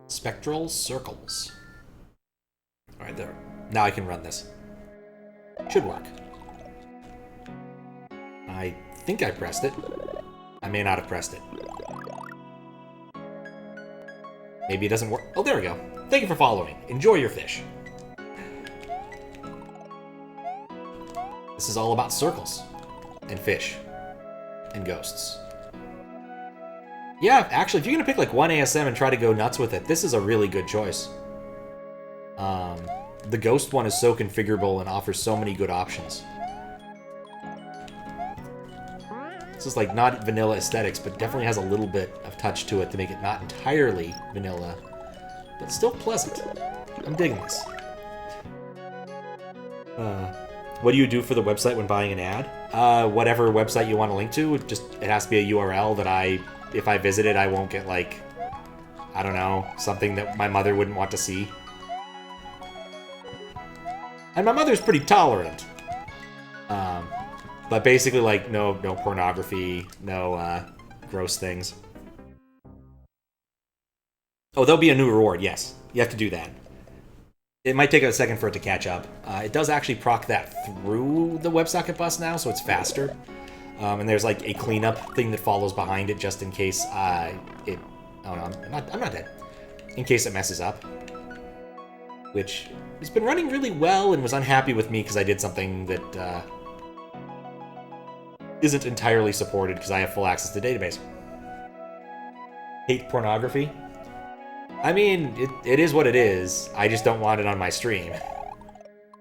Spectral circles. Alright, there. Now I can run this. Should work. I think I pressed it. I may not have pressed it. Maybe it doesn't work. Oh, there we go. Thank you for following. Enjoy your fish. This is all about circles. And fish. And ghosts. Yeah, actually, if you're going to pick like one ASM and try to go nuts with it, this is a really good choice. The ghost one is so configurable and offers so many good options. This is like not vanilla aesthetics, but definitely has a little bit of touch to it to make it not entirely vanilla, but still pleasant. I'm digging this. What do you do for the website when buying an ad? Whatever website you want to link to, it has to be a URL that if I visit it, I won't get like, I don't know, something that my mother wouldn't want to see. And my mother's pretty tolerant. But basically, like, no pornography, no gross things. Oh, there'll be a new reward, yes. You have to do that. It might take a second for it to catch up. It does actually proc that through the WebSocket bus now, so it's faster. And there's like a cleanup thing that follows behind it just in case it... Oh no, I'm not dead. In case it messes up. Which has been running really well and was unhappy with me because I did something that isn't entirely supported because I have full access to the database. Hate pornography? I mean, it is what it is. I just don't want it on my stream.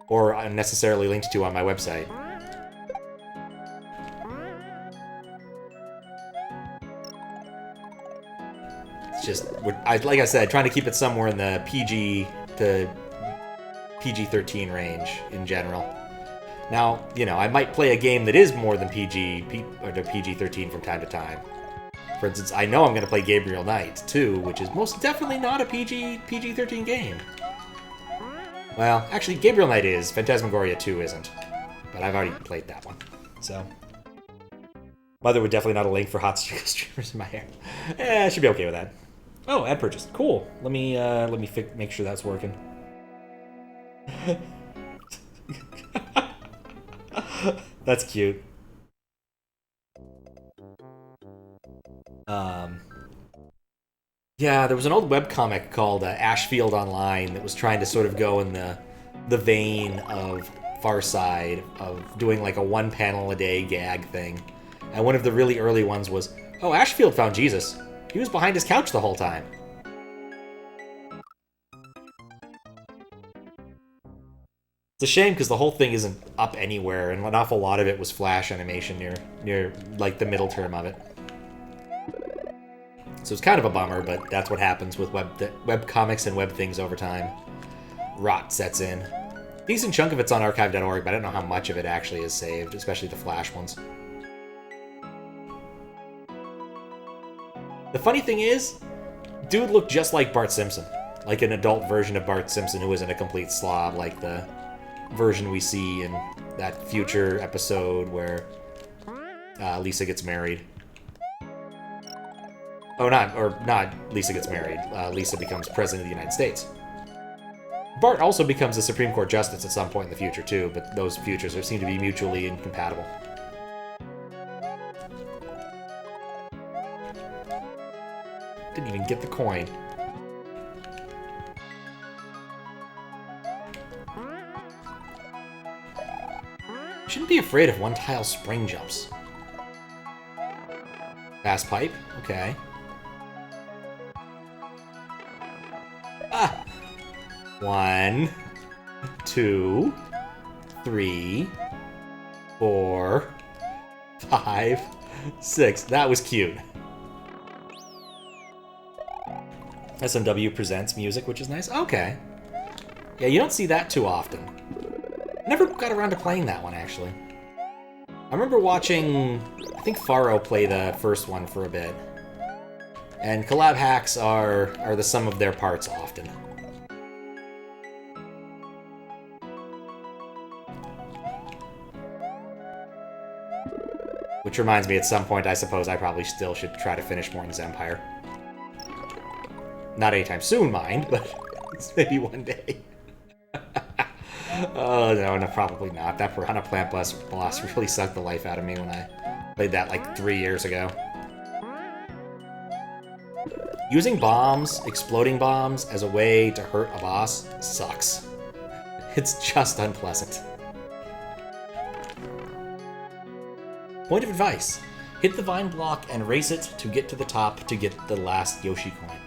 Or unnecessarily linked to on my website. It's just, like I said, trying to keep it somewhere in the PG to PG-13 range in general. Now, you know, I might play a game that is more than PG-13 from time to time. For instance, I know I'm going to play Gabriel Knight 2, which is most definitely not a PG-13 game. Well, actually, Gabriel Knight is. Phantasmagoria 2 isn't. But I've already played that one. So, Mother would definitely not a link for hot streamers in my hair. I should be okay with that. Oh, ad purchase. Cool. Let me make sure that's working. That's cute. Yeah, there was an old webcomic called Ashfield Online that was trying to sort of go in the vein of Farside, of doing like a one-panel-a-day gag thing. And one of the really early ones was, oh, Ashfield found Jesus. He was behind his couch the whole time. It's a shame because the whole thing isn't up anywhere, and an awful lot of it was Flash animation near like the middle term of it. So it's kind of a bummer, but that's what happens with web comics and web things over time. Rot sets in. Decent chunk of it's on archive.org, but I don't know how much of it actually is saved, especially the Flash ones. The funny thing is, dude looked just like Bart Simpson. Like an adult version of Bart Simpson who isn't a complete slob, like the version we see in that future episode where Lisa gets married. Oh, not Lisa gets married. Lisa becomes president of the United States. Bart also becomes a Supreme Court justice at some point in the future, too, but those futures seem to be mutually incompatible. Didn't even get the coin. Shouldn't be afraid of one-tile spring jumps. Fast pipe? Okay. Ah! 1, 2, 3, 4, 5, 6. That was cute. SMW presents music, which is nice. Okay. Yeah, you don't see that too often. I never got around to playing that one, actually. I remember watching, I think Faro play the first one for a bit. And collab hacks are the sum of their parts often. Which reminds me, at some point, I suppose I probably still should try to finish Morton's Empire. Not anytime soon, mind, but maybe one day. Oh, no, probably not. That Piranha Plant Blast really sucked the life out of me when I played that like 3 years ago. Using bombs, exploding bombs, as a way to hurt a boss sucks. It's just unpleasant. Point of advice. Hit the vine block and race it to get to the top to get the last Yoshi coin.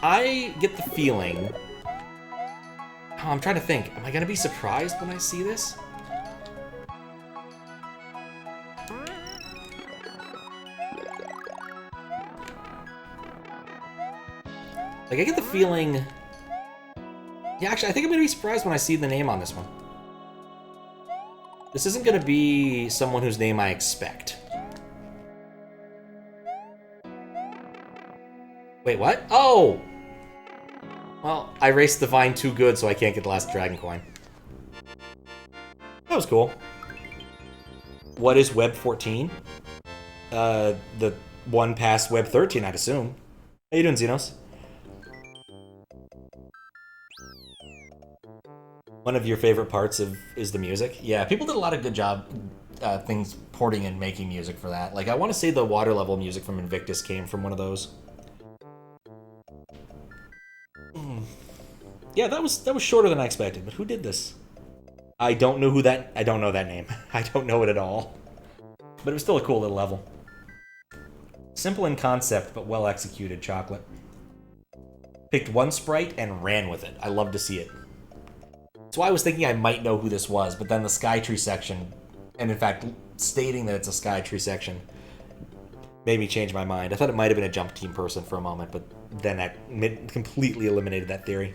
I get the feeling... Oh, I'm trying to think. Am I going to be surprised when I see this? Like, I get the feeling... Yeah, actually, I think I'm going to be surprised when I see the name on this one. This isn't going to be someone whose name I expect. Wait, what? Oh! Well, I raced the vine too good, so I can't get the last dragon coin. That was cool. What is Web 14? The one past Web 13, I'd assume. How you doing, Xenos? One of your favorite parts is the music? Yeah, people did a lot of good job things porting and making music for that. Like, I want to say the water level music from Invictus came from one of those. Yeah, that was shorter than I expected, but who did this? I don't know that name. I don't know it at all. But it was still a cool little level. Simple in concept, but well executed, Chocolate. Picked one sprite and ran with it. I love to see it. That's why I was thinking I might know who this was, but then the Skytree section, and in fact, stating that it's a Skytree section, made me change my mind. I thought it might have been a Jump Team person for a moment, but then that completely eliminated that theory.